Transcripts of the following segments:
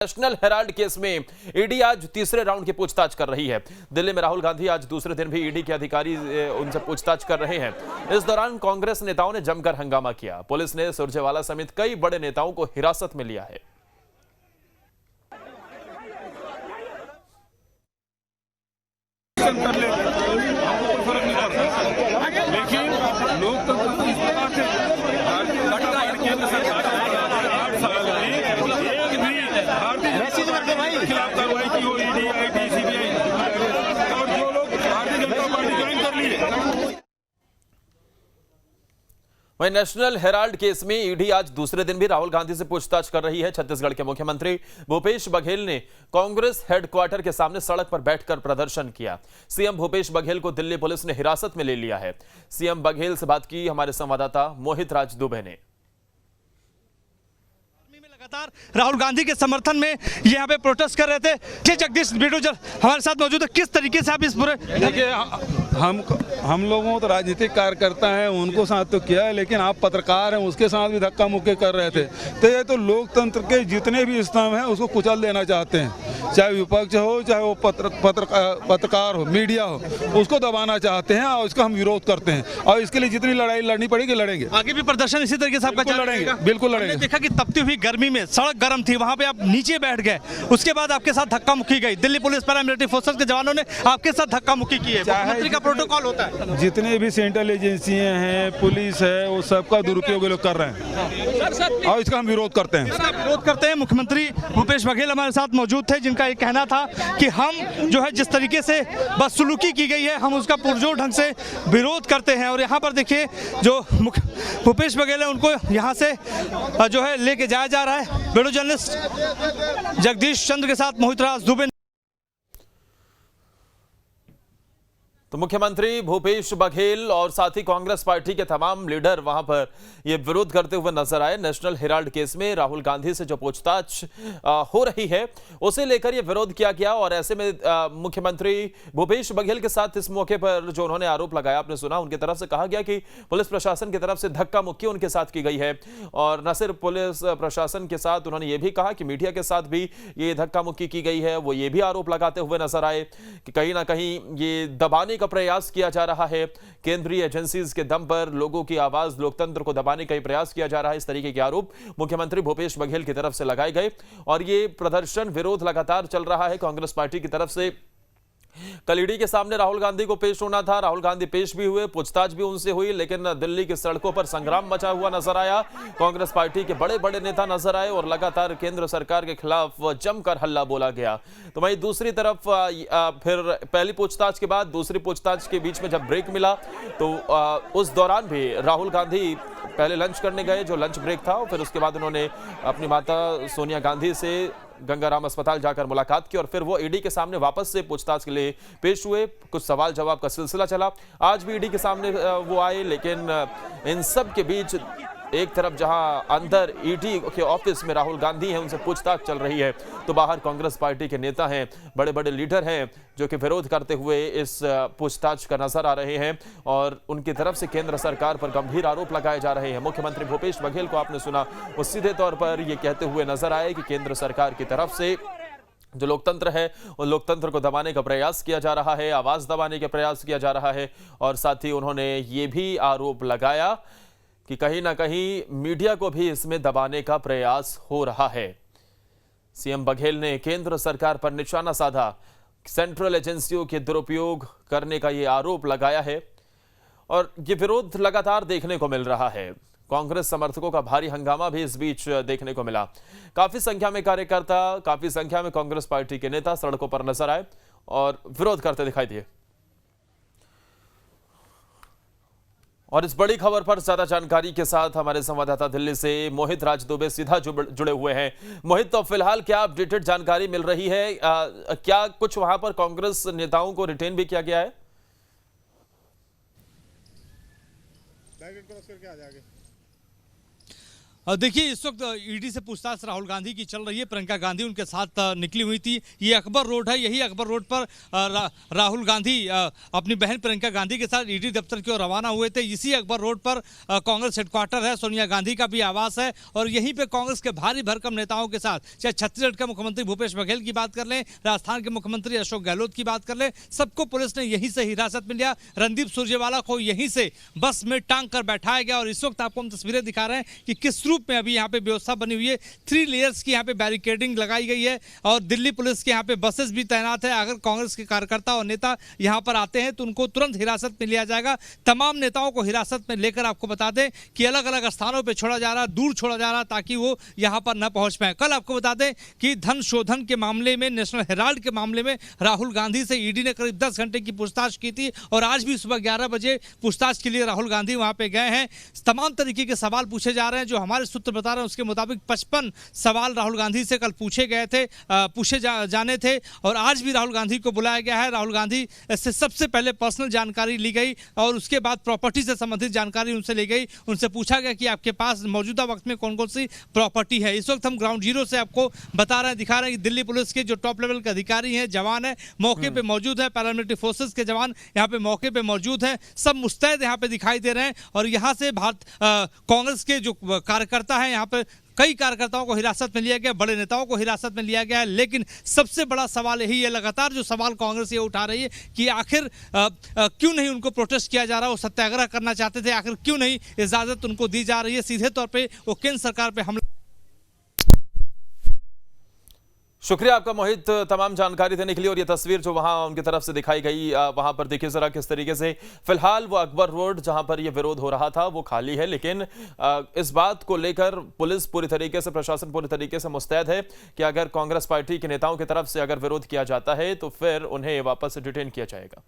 National Herald case में ED आज तीसरे राउंड की पूछताछ कर रही है। दिल्ली में राहुल गांधी आज दूसरे दिन भी ईडी के अधिकारी उनसे पूछताछ कर रहे हैं। इस दौरान कांग्रेस नेताओं ने जमकर हंगामा किया। पुलिस ने सुरजेवाला समेत कई बड़े नेताओं को हिरासत में लिया है। लेकिन लोकतंत्र इस प्रकार से केंद्र सरकार 8 साल में एक भी भारतीय खिलाफ कार्रवाई की हो, ईडी, आईटी, सीबीआई और जो लोग भारतीय जनता पार्टी ज्वाइन कर लिए। वहीं नेशनल हेराल्ड केस में ईडी आज दूसरे दिन भी राहुल गांधी से पूछताछ कर रही है। छत्तीसगढ़ के मुख्यमंत्री भूपेश बघेल ने कांग्रेस हेडक्वार्टर के सामने सड़क पर बैठकर प्रदर्शन किया। सीएम भूपेश बघेल को दिल्ली पुलिस ने हिरासत में ले लिया है। सीएम बघेल से बात की हमारे संवाददाता मोहित राज दुबे ने। लगातार राहुल गांधी के समर्थन में यहाँ पे प्रोटेस्ट कर रहे थे। कि जगदीश बिडूजल हमारे साथ मौजूद है। किस तरीके से आप इस पूरे देखिए, हम लोगों तो राजनीतिक कार्यकर्ता हैं, उनको साथ तो किया है, लेकिन आप पत्रकार हैं, उसके साथ भी धक्का मुक्की कर रहे थे। तो ये तो लोकतंत्र के जितने भी स्तंभ हैं उसको कुचल देना चाहते हैं। चाहे विपक्ष हो, चाहे वो पत्रकार हो, मीडिया हो, उसको दबाना चाहते हैं और इसका हम विरोध करते हैं। और इसके लिए जितनी लड़ाई लड़नी पड़ेगी लड़ेंगे। आगे भी प्रदर्शन इसी तरीके से आपका लड़ेंगे, बिल्कुल लड़ेंगे। देखा कि तपती हुई गर्मी में सड़क गर्म थी, वहां पे आप नीचे बैठ गए, उसके बाद आपके साथ धक्का मुक्की गई। दिल्ली पुलिस पैरामिलिट्री फोर्सेस के जवानों ने आपके साथ धक्का मुक्की की है। मुख्यमंत्री का प्रोटोकॉल होता है। जितने भी सेंट्रल एजेंसियां हैं, पुलिस है, वो सबका दुरुपयोग लोग कर रहे हैं और इसका हम विरोध करते हैं। मुख्यमंत्री भूपेश बघेल हमारे साथ मौजूद थे, जिनका ये कहना था कि हम जो है जिस तरीके से बदसलूकी की गई है हम उसका पुरजोर ढंग से विरोध करते हैं। और यहाँ पर देखिए जो भूपेश बघेल है उनको यहाँ से जो है लेके जाया जा रहा है। वीडियो जर्नलिस्ट जगदीश चंद्र के साथ मोहित राज दुबे। तो मुख्यमंत्री भूपेश बघेल और साथ ही कांग्रेस पार्टी के तमाम लीडर वहां पर ये विरोध करते हुए नजर आए। नेशनल हेराल्ड केस में राहुल गांधी से जो पूछताछ हो रही है उसे लेकर ये विरोध किया गया। और ऐसे में मुख्यमंत्री भूपेश बघेल के साथ इस मौके पर जो उन्होंने आरोप लगाया, आपने सुना, उनकी तरफ से कहा गया कि पुलिस प्रशासन की तरफ से धक्का मुक्की उनके साथ की गई है। और न सिर्फ पुलिस प्रशासन के साथ, उन्होंने ये भी कहा कि मीडिया के साथ भी ये धक्का मुक्की की गई है। वो ये भी आरोप लगाते हुए नजर आए कि कहीं ना कहीं ये दबाने का प्रयास किया जा रहा है। केंद्रीय एजेंसीज के दम पर लोगों की आवाज, लोकतंत्र को दबाने का प्रयास किया जा रहा है। इस तरीके के आरोप मुख्यमंत्री भूपेश बघेल की तरफ से लगाए गए और ये प्रदर्शन, विरोध लगातार चल रहा है कांग्रेस पार्टी की तरफ से। कल ईडी के सामने राहुल गांधी को पेश होना था। राहुल गांधी पेश भी हुए, पूछताछ भी उनसे हुई, लेकिन दिल्ली की सड़कों पर संग्राम मचा हुआ नजर आया। कांग्रेस पार्टी के बड़े बड़े नेता नजर आए और लगातार केंद्र सरकार के खिलाफ जमकर हल्ला बोला गया। तो वहीं दूसरी तरफ फिर पहली पूछताछ के बाद दूसरी पूछताछ के बीच में जब ब्रेक मिला तो उस दौरान भी राहुल गांधी पहले लंच करने गए, जो लंच ब्रेक था, और फिर उसके बाद उन्होंने अपनी माता सोनिया गांधी से गंगाराम अस्पताल जाकर मुलाकात की और फिर वो ईडी के सामने वापस से पूछताछ के लिए पेश हुए। कुछ सवाल जवाब का सिलसिला चला। आज भी ईडी के सामने वो आए, लेकिन इन सब के बीच एक तरफ जहां अंदर ईडी के ऑफिस में राहुल गांधी हैं, उनसे पूछताछ चल रही है, तो बाहर कांग्रेस पार्टी के नेता हैं, बड़े बड़े लीडर हैं जो कि विरोध करते हुए इस पूछताछ का नजर आ रहे हैं और उनकी तरफ से केंद्र सरकार पर गंभीर आरोप लगाए जा रहे हैं। मुख्यमंत्री भूपेश बघेल को आपने सुना, वो सीधे तौर पर ये कहते हुए नजर आए कि केंद्र सरकार की तरफ से जो लोकतंत्र है वो लोकतंत्र को दबाने का प्रयास किया जा रहा है, आवाज दबाने का प्रयास किया जा रहा है। और साथ ही उन्होंने ये भी आरोप लगाया कि कहीं ना कहीं मीडिया को भी इसमें दबाने का प्रयास हो रहा है। सीएम बघेल ने केंद्र सरकार पर निशाना साधा, सेंट्रल एजेंसियों के दुरुपयोग करने का ये आरोप लगाया है और ये विरोध लगातार देखने को मिल रहा है। कांग्रेस समर्थकों का भारी हंगामा भी इस बीच देखने को मिला। काफी संख्या में कार्यकर्ता, काफी संख्या में कांग्रेस पार्टी के नेता सड़कों पर नजर आए और विरोध करते दिखाई दिए। और इस बड़ी खबर पर ज्यादा जानकारी के साथ हमारे संवाददाता दिल्ली से मोहित राज दुबे सीधा जुड़े हुए हैं। मोहित, तो फिलहाल क्या अपडेटेड जानकारी मिल रही है? क्या कुछ वहां पर कांग्रेस नेताओं को रिटेन भी किया गया है? देखिए, इस वक्त ईडी से पूछताछ राहुल गांधी की चल रही है। प्रियंका गांधी उनके साथ निकली हुई थी। ये अकबर रोड है, यही अकबर रोड पर राहुल गांधी अपनी बहन प्रियंका गांधी के साथ ईडी दफ्तर की ओर रवाना हुए थे। इसी अकबर रोड पर कांग्रेस हेडक्वार्टर है, सोनिया गांधी का भी आवास है और यहीं पे कांग्रेस के भारी भरकम नेताओं के साथ, चाहे छत्तीसगढ़ के मुख्यमंत्री भूपेश बघेल की बात कर लें, राजस्थान के मुख्यमंत्री अशोक गहलोत की बात कर लें, सबको पुलिस ने यहीं से हिरासत में लिया। रणदीप सुरजेवाला को यहीं से बस में टांग कर बैठाया गया और इस वक्त आपको हम तस्वीरें दिखा रहे हैं कि किस रूप में अभी यहाँ पे व्यवस्था बनी हुई है। 3 लेयर्स की यहाँ पे बैरिकेडिंग लगाई गई है और दिल्ली पुलिस के यहाँ पे बसेस भी तैनात है। अगर कांग्रेस के कार्यकर्ता और नेता यहाँ पर आते हैं तो उनको तुरंत हिरासत में लिया जाएगा। तमाम नेताओं को हिरासत में लेकर आपको बता दें कि अलग अलग स्थानों पर छोड़ा जा रहा, दूर छोड़ा जा रहा ताकि वो यहाँ पर न पहुंच पाए। कल आपको बता दें कि धन शोधन के मामले में, नेशनल हेराल्ड के मामले में राहुल गांधी से ईडी ने करीब 10 घंटे की पूछताछ की थी और आज भी सुबह 11 बजे पूछताछ के लिए राहुल गांधी वहां पे गए हैं। तमाम तरीके के सवाल पूछे जा रहे हैं। जो हमारे सूत्र बता रहे हैं उसके मुताबिक 55 सवाल राहुल गांधी से कल पूछे जाने थे और आज भी राहुल गांधी को बुलाया गया है। राहुल गांधी से सबसे पहले पर्सनल जानकारी ली गई और उसके बाद प्रॉपर्टी से संबंधित जानकारी उनसे ली गई। उनसे पूछा गया कि आपके पास मौजूदा वक्त में कौन कौन सी प्रॉपर्टी है। इस वक्त हम ग्राउंड जीरो से आपको बता रहे हैं, दिखा रहे हैं कि दिल्ली पुलिस के जो टॉप लेवल के अधिकारी हैं, जवान है, मौके पे मौजूद है। पैरामिलिट्री फोर्सेस के जवान यहाँ पे मौके पे मौजूद हैं। सब मुस्तैद यहाँ पे दिखाई दे रहे हैं और यहाँ से कांग्रेस के जो कार्यकर्ता हैं, यहाँ पे कई कार्यकर्ताओं को हिरासत में लिया गया, बड़े नेताओं को हिरासत में लिया गया है। लेकिन सबसे बड़ा सवाल यही है, लगातार जो सवाल कांग्रेस ये उठा रही है कि आखिर क्यों नहीं उनको प्रोटेस्ट किया जा रहा, वो सत्याग्रह करना चाहते थे, आखिर क्यों नहीं इजाजत उनको दी जा रही है। सीधे तौर पे वो केंद्र सरकार पे हमला। शुक्रिया आपका मोहित, तमाम जानकारी देने के लिए। और ये तस्वीर जो वहां उनकी तरफ से दिखाई गई, वहां पर देखिए जरा किस तरीके से फिलहाल वो अकबर रोड जहां पर ये विरोध हो रहा था वो खाली है। लेकिन इस बात को लेकर पुलिस पूरी तरीके से, प्रशासन पूरी तरीके से मुस्तैद है कि अगर कांग्रेस पार्टी के नेताओं की तरफ से अगर विरोध किया जाता है तो फिर उन्हें वापस से डिटेन किया जाएगा।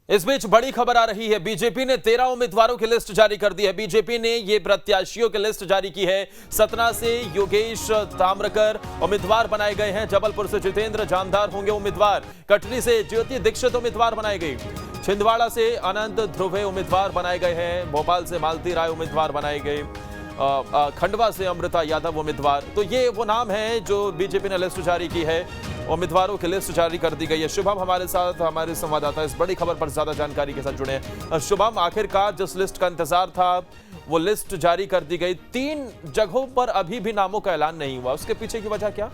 इस बीच बड़ी खबर आ रही है, बीजेपी ने 13 उम्मीदवारों की लिस्ट जारी कर दी है। बीजेपी ने ये प्रत्याशियों की लिस्ट जारी की है। सतना से योगेश ताम्रकर उम्मीदवार बनाए गए हैं। जबलपुर से जितेंद्र जामदार होंगे उम्मीदवार। कटनी से ज्योति दीक्षित उम्मीदवार बनाई गई। छिंदवाड़ा से अनंत ध्रुवे उम्मीदवार बनाए गए हैं। भोपाल से मालती राय उम्मीदवार बनाई गई। खंडवा से अमृता यादव उम्मीदवार। तो ये वो नाम है जो बीजेपी ने लिस्ट जारी की है। उम्मीदवारों की लिस्ट जारी कर दी गई है। शुभम हमारे साथ, हमारे संवाददाता इस बड़ी खबर पर ज्यादा जानकारी के साथ जुड़े हैं। शुभम, आखिरकार जिस लिस्ट का इंतजार था वो लिस्ट जारी कर दी गई। 3 जगहों पर अभी भी नामों का ऐलान नहीं हुआ, उसके पीछे की वजह क्या?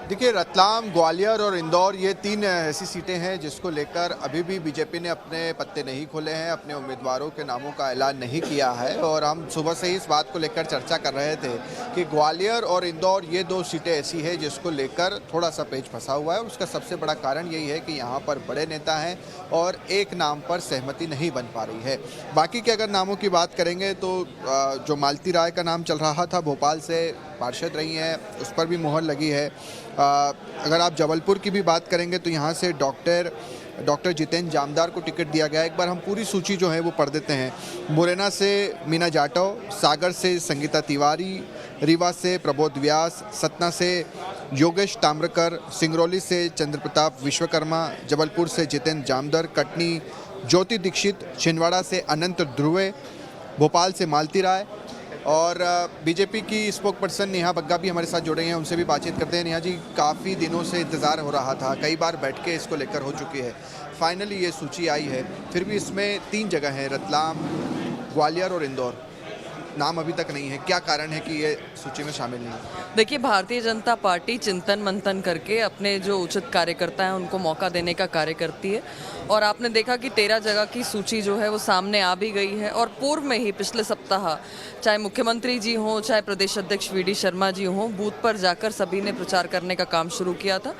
देखिए, रतलाम, ग्वालियर और इंदौर ये 3 ऐसी सीटें हैं जिसको लेकर अभी भी बीजेपी ने अपने पत्ते नहीं खोले हैं, अपने उम्मीदवारों के नामों का ऐलान नहीं किया है। और हम सुबह से ही इस बात को लेकर चर्चा कर रहे थे कि ग्वालियर और इंदौर ये 2 सीटें ऐसी हैं जिसको लेकर थोड़ा सा पेच फंसा हुआ है। उसका सबसे बड़ा कारण यही है कि यहाँ पर बड़े नेता हैं और एक नाम पर सहमति नहीं बन पा रही है। बाकी के अगर नामों की बात करेंगे तो जो मालती राय का नाम चल रहा था, भोपाल से पार्षद रही हैं, उस पर भी मोहर लगी है। अगर आप जबलपुर की भी बात करेंगे तो यहाँ से डॉक्टर जितेंद्र जामदार को टिकट दिया गया। एक बार हम पूरी सूची जो है वो पढ़ देते हैं। मुरैना से मीना जाटव, सागर से संगीता तिवारी, रीवा से प्रबोध व्यास, सतना से योगेश ताम्रकर, सिंगरौली से चंद्र प्रताप विश्वकर्मा, जबलपुर से जितेंद्र जामदार, कटनी ज्योति दीक्षित, छिंदवाड़ा से अनंत ध्रुवे, भोपाल से मालती राय। और बीजेपी की स्पोक पर्सन नेहा बग्गा भी हमारे साथ जुड़े हैं, उनसे भी बातचीत करते हैं। नेहा जी, काफ़ी दिनों से इंतज़ार हो रहा था, कई बार बैठ के इसको लेकर हो चुकी है, फाइनली ये सूची आई है, फिर भी इसमें 3 जगह हैं, रतलाम, ग्वालियर और इंदौर। नाम अभी तक नहीं है, क्या कारण है कि ये सूची में शामिल नहीं है? देखिए, भारतीय जनता पार्टी चिंतन मंथन करके अपने जो उचित कार्यकर्ता हैं उनको मौका देने का कार्य करती है और आपने देखा कि 13 जगह की सूची जो है वो सामने आ भी गई है। और पूर्व में ही पिछले सप्ताह चाहे मुख्यमंत्री जी हों, चाहे प्रदेश अध्यक्ष VD शर्मा जी हों, बूथ पर जाकर सभी ने प्रचार करने का काम शुरू किया था।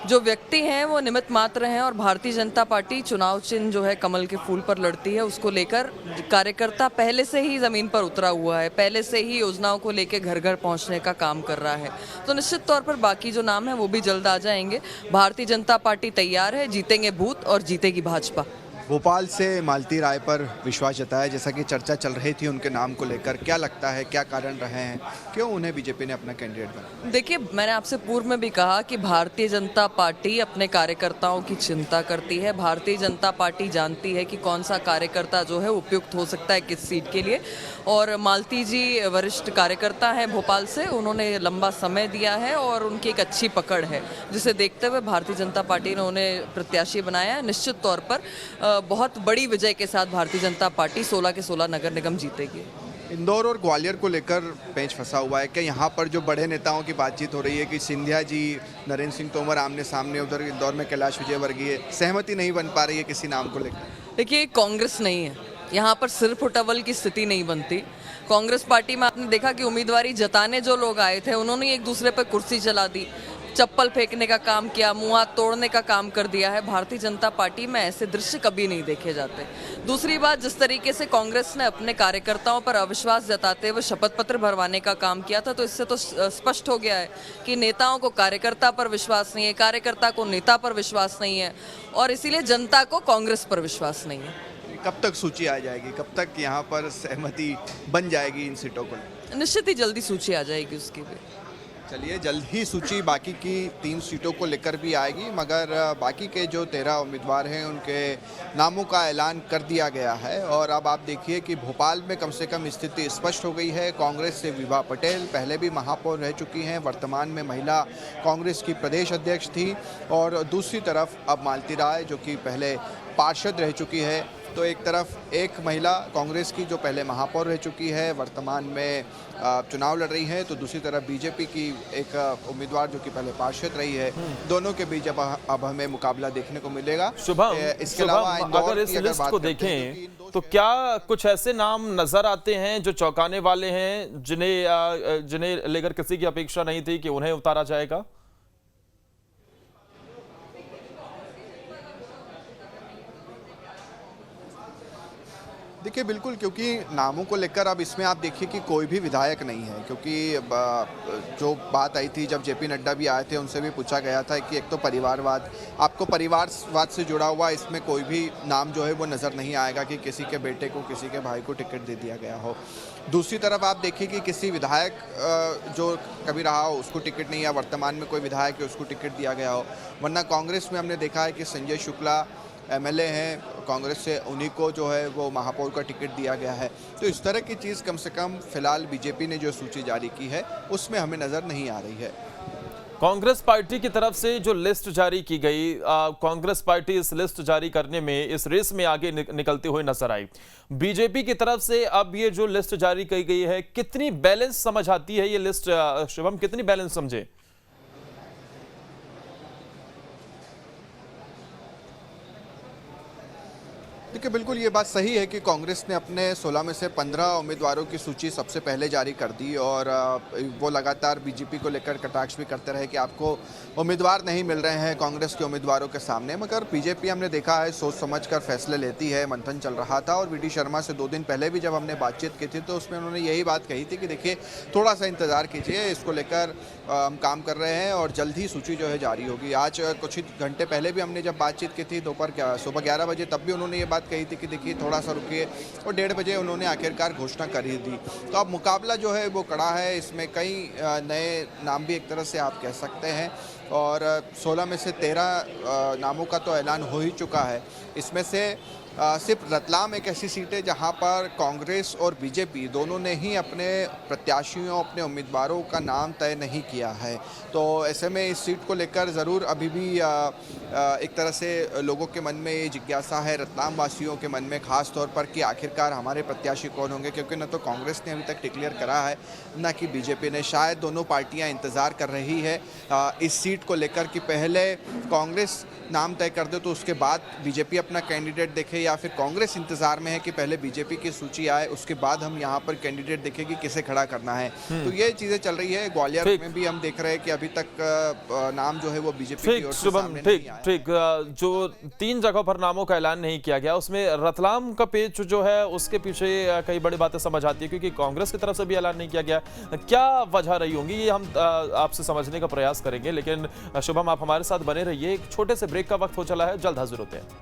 जो व्यक्ति हैं वो निमित्त मात्र हैं और भारतीय जनता पार्टी चुनाव चिन्ह जो है कमल के फूल पर लड़ती है, उसको लेकर कार्यकर्ता पहले से ही ज़मीन पर उतरा हुआ है, पहले से ही योजनाओं को लेकर घर घर पहुंचने का काम कर रहा है। तो निश्चित तौर पर बाकी जो नाम है वो भी जल्द आ जाएंगे। भारतीय जनता पार्टी तैयार है, जीतेंगे बूथ और जीतेगी भाजपा। भोपाल से मालती राय पर विश्वास जताया, जैसा कि चर्चा चल रही थी उनके नाम को लेकर। क्या लगता है, क्या कारण रहे हैं, क्यों उन्हें बीजेपी ने अपना कैंडिडेट बनाया? देखिए, मैंने आपसे पूर्व में भी कहा कि भारतीय जनता पार्टी अपने कार्यकर्ताओं की चिंता करती है। भारतीय जनता पार्टी जानती है कि कौन सा कार्यकर्ता जो है उपयुक्त हो सकता है किस सीट के लिए, और मालती जी वरिष्ठ कार्यकर्ता हैं भोपाल से, उन्होंने लंबा समय दिया है और उनकी एक अच्छी पकड़ है, जिसे देखते हुए भारतीय जनता पार्टी ने उन्हें प्रत्याशी बनाया है। निश्चित तौर पर बहुत बड़ी विजय के साथ भारतीय जनता पार्टी 16 के 16 नगर निगम जीतेगी। इंदौर और ग्वालियर को लेकर पेंच फंसा हुआ है कि यहाँ पर जो बड़े नेताओं की बातचीत हो रही है कि सिंधिया जी, नरेंद्र सिंह तोमर आमने सामने, उधर इंदौर में कैलाश विजयवर्गीय, सहमति नहीं बन पा रही है किसी नाम को लेकर। देखिए, कांग्रेस नहीं है यहाँ पर, सिर्फ उटवल की स्थिति नहीं बनती। कांग्रेस पार्टी में आपने देखा कि उम्मीदवारी जताने जो लोग आए थे उन्होंने एक दूसरे पर कुर्सी चला दी, चप्पल फेंकने का काम किया, मुंह हाथ तोड़ने का काम कर दिया है। भारतीय जनता पार्टी में ऐसे दृश्य कभी नहीं देखे जाते। दूसरी बात, जिस तरीके से कांग्रेस ने अपने कार्यकर्ताओं पर अविश्वास जताते हुए शपथ पत्र भरवाने का काम किया था, तो इससे तो स्पष्ट हो गया है कि नेताओं को कार्यकर्ता पर विश्वास नहीं है, कार्यकर्ता को नेता पर विश्वास नहीं है, और इसीलिए जनता को कांग्रेस पर विश्वास नहीं है। कब तक सूची आ जाएगी, कब तक यहाँ पर सहमति बन जाएगी इन सीटों को? निश्चित ही जल्दी सूची आ जाएगी उसकी भी। चलिए, जल्द ही सूची बाकी की 3 सीटों को लेकर भी आएगी, मगर बाकी के जो 13 उम्मीदवार हैं उनके नामों का ऐलान कर दिया गया है। और अब आप देखिए कि भोपाल में कम से कम स्थिति स्पष्ट हो गई है। कांग्रेस से विभा पटेल पहले भी महापौर रह चुकी हैं, वर्तमान में महिला कांग्रेस की प्रदेश अध्यक्ष थी, और दूसरी तरफ अब मालती राय जो कि पहले पार्षद रह चुकी है। तो एक तरफ एक महिला कांग्रेस की जो पहले महापौर रह चुकी है, वर्तमान में चुनाव लड़ रही है, तो दूसरी तरफ बीजेपी की एक उम्मीदवार जो कि पहले पार्षद रही है। दोनों के बीच अब हमें मुकाबला देखने को मिलेगा। शुभम, इसके अलावा अगर इस लिस्ट को देखें तो क्या कुछ ऐसे नाम नजर आते हैं जो चौंकाने वाले हैं, जिन्हें लेकर किसी की अपेक्षा नहीं थी कि उन्हें उतारा जाएगा? देखिए, बिल्कुल, क्योंकि नामों को लेकर अब इसमें आप देखिए कि कोई भी विधायक नहीं है, क्योंकि जो बात आई थी जब जेपी नड्डा भी आए थे, उनसे भी पूछा गया था कि एक तो परिवारवाद, आपको परिवारवाद से जुड़ा हुआ इसमें कोई भी नाम जो है वो नज़र नहीं आएगा कि किसी के बेटे को, किसी के भाई को टिकट दे दिया गया हो। दूसरी तरफ आप देखिए कि किसी विधायक जो कभी रहा हो उसको टिकट नहीं, या वर्तमान में कोई विधायक है उसको टिकट दिया गया हो। वरना कांग्रेस में हमने देखा है कि संजय शुक्ला एमएलए हैं कांग्रेस से, उन्हीं को जो है वो महापौर का टिकट दिया गया है। तो इस तरह की चीज़ कम से कम फिलहाल बीजेपी ने जो सूची जारी की है उसमें हमें नज़र नहीं आ रही है। कांग्रेस पार्टी की तरफ से जो लिस्ट जारी की गई, कांग्रेस पार्टी इस लिस्ट जारी करने में, इस रेस में आगे निकलते हुए नजर आई। बीजेपी की तरफ से अब ये जो लिस्ट जारी की गई है, कितनी बैलेंस समझ आती है ये लिस्ट? शुभम, कितनी बैलेंस समझे? देखिए, बिल्कुल ये बात सही है कि कांग्रेस ने अपने 16 में से 15 उम्मीदवारों की सूची सबसे पहले जारी कर दी, और वो लगातार बीजेपी को लेकर कटाक्ष भी करते रहे कि आपको उम्मीदवार नहीं मिल रहे हैं कांग्रेस के उम्मीदवारों के सामने। मगर बीजेपी हमने देखा है सोच समझकर फैसले लेती है। मंथन चल रहा था, और वीडी शर्मा से 2 दिन पहले भी जब हमने बातचीत की थी तो उसमें उन्होंने यही बात कही थी कि देखिए, थोड़ा सा इंतज़ार कीजिए, इसको लेकर हम काम कर रहे हैं और जल्द ही सूची जो है जारी होगी। आज कुछ ही घंटे पहले भी हमने जब बातचीत की थी सुबह 11 बजे, तब भी उन्होंने ये बात कही थी कि देखिए थोड़ा सा रुकिए, और 1:30 बजे उन्होंने आखिरकार घोषणा कर ही दी। तो अब मुकाबला जो है वो कड़ा है, इसमें कई नए नाम भी एक तरह से आप कह सकते हैं, और 16 में से 13 नामों का तो ऐलान हो ही चुका है। इसमें से सिर्फ रतलाम एक ऐसी सीट है जहां पर कांग्रेस और बीजेपी दोनों ने ही अपने प्रत्याशियों, अपने उम्मीदवारों का नाम तय नहीं किया है। तो ऐसे में इस सीट को लेकर ज़रूर अभी भी एक तरह से लोगों के मन में ये जिज्ञासा है, रतलाम वासियों के मन में खास तौर पर, कि आखिरकार हमारे प्रत्याशी कौन होंगे, क्योंकि न तो कांग्रेस ने अभी तक डिक्लेयर करा है न कि बीजेपी ने। शायद दोनों पार्टियां इंतज़ार कर रही है इस सीट को लेकर कि पहले कांग्रेस नाम तय कर दे तो उसके बाद बीजेपी अपना कैंडिडेट देखे, या फिर कांग्रेस इंतजार में है कि पहले बीजेपी की सूची आए उसके बाद हम यहाँ पर कैंडिडेट देखें कि किसे खड़ा करना है। तो ये चीजें चल रही है। ग्वालियर में भी हम देख रहे हैं कि अभी तक नाम जो है वो बीजेपी की ओर से सामने नहीं आया। ठीक, जो 3 जगहों पर नामों का ऐलान नहीं किया गया, उसमें रतलाम का पेच जो है उसके पीछे कई बड़ी बातें समझ आती है, क्योंकि कांग्रेस की तरफ से भी ऐलान नहीं किया गया। क्या वजह रही होंगी, ये हम आपसे समझने का प्रयास करेंगे। लेकिन शुभम, आप हमारे साथ बने रहिए। एक छोटे से ब्रेक का वक्त हो चला है, जल्द हाजिर होते हैं।